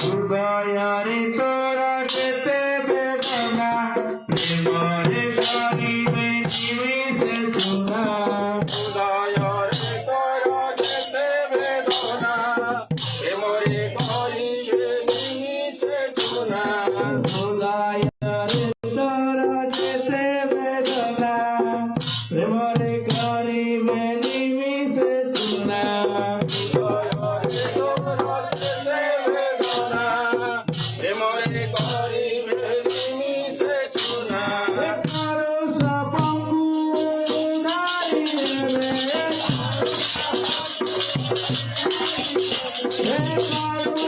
हृदयारे तोरा जेते बेदना प्रेमरे करिबे निमिषे चुना हृदयारे तोरा जेते बेदना प्रेमरे करिबे निमिषे चुना हृदयारे तोरा जेते बेदना प्रेमरे करिबे निमिषे चुना Hey,